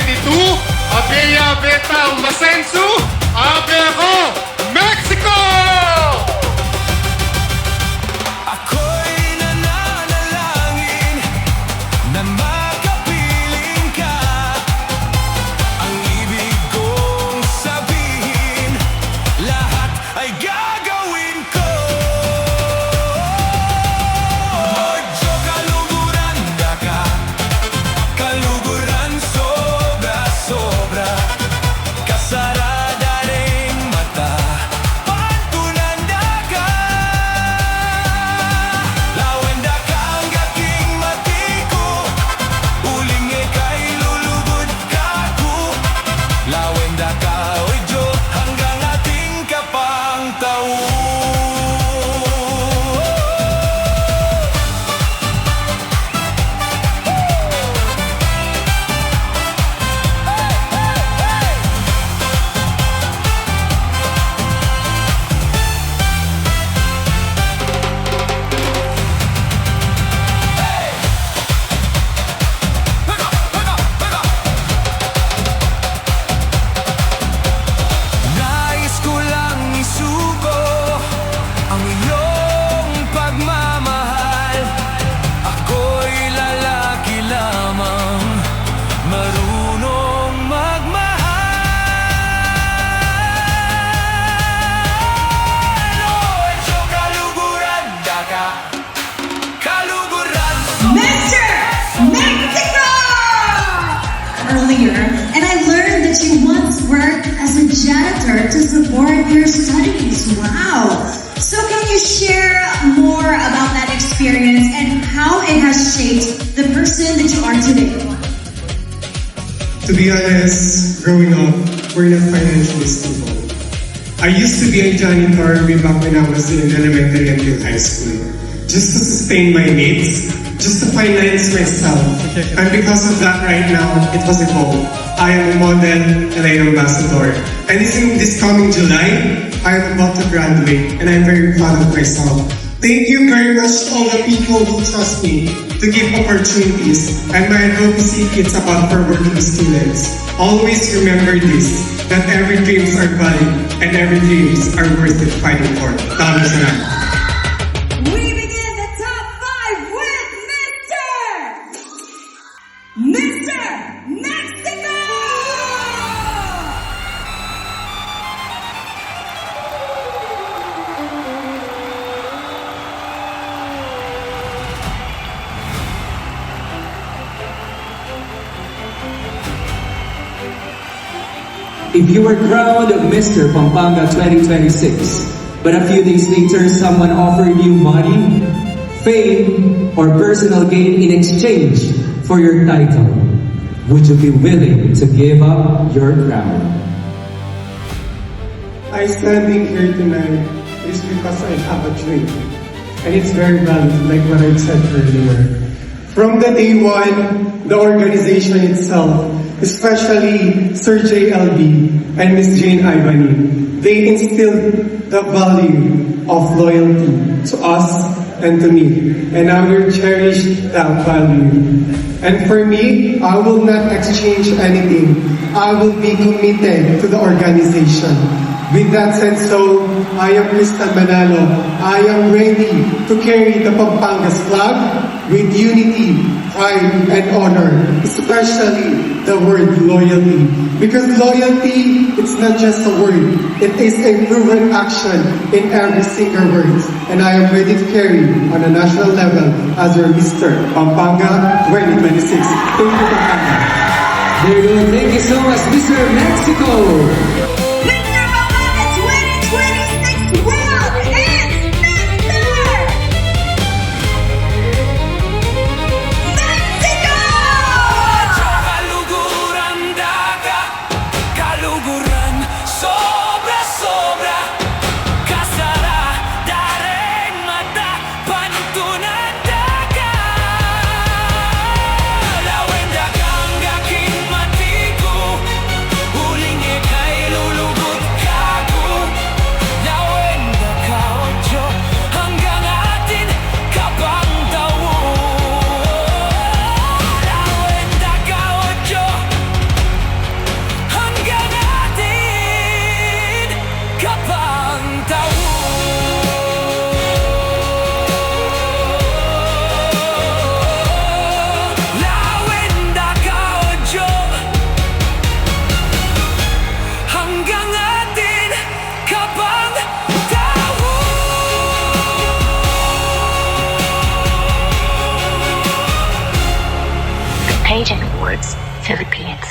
2022, Abella Beta Umasensu, Abejo, Mexico! Ako'y nananalangin na makapiling ka. Ang ibig kong sabihin, lahat ay gagawin ko. Medyo kaluguran ka, kaluguran sobra-sobra. Kasarada ring mata, pantunanda ka. Lawenda ka ang aking matiko, uling ika'y lulubod ka ko. Lawenda ka, oy Diyo, hanggang ating kapang tao. Nais ko lang isuko ang iyong pagmamahal. Ako'y lalaki lamang, marunong magmahal. Medyo kaluguran ka, kaluguran Mr. Mexico! Earlier, and I learned that you once worked as a janitor to support your studies. Wow! So can you share more about that experience and how it has shaped the person that you are today? To be honest, growing up, we're not financially stable. I used to be a janitor way back when I was in elementary until high school. Just to sustain my needs, just to finance myself. And because of that right now, it was a goal. I am a model and I am ambassador. And this coming July, I am about to graduate and I'm very proud of myself. Thank you very much to all the people who trust me to give opportunities, and my advocacy is about for working students. Always remember this, that every dreams are valid and every dreams are worth it fighting for. Maraming salamat. We begin the top 5 with Mr. Mexico! If you were crowned Mr. Pampanga 2026, but a few days later someone offered you money, fame, or personal gain in exchange for your title, would you be willing to give up your crown? I standing here tonight is because I have a dream. And it's very valid, like what I said earlier. From the day one, the organization itself, especially Sir JLB and Miss Jane Ivany, they instilled the value of loyalty to us and to me. And I will cherish that value. And for me, I will not exchange anything. I will be committed to the organization. With that said, so I am Crystal Manalo. I am ready to carry the Pampangas flag with unity, pride, and honor, especially the word loyalty. Because loyalty, it's not just a word. It is a proven action in every single word. And I am ready to carry on a national level as your Mr. Pampanga 2026. Thank you, Pampanga. There you go. Thank you so much, Mr. Mexico. Mr. Pampanga 2026 world is Mr. Mexico! kaluguran ka, kaluguran sobra-sobra. Kasarada ring mata, pantunanda ka. Lawenda ka ang aking matiko, huling ika'y Records, Philippines.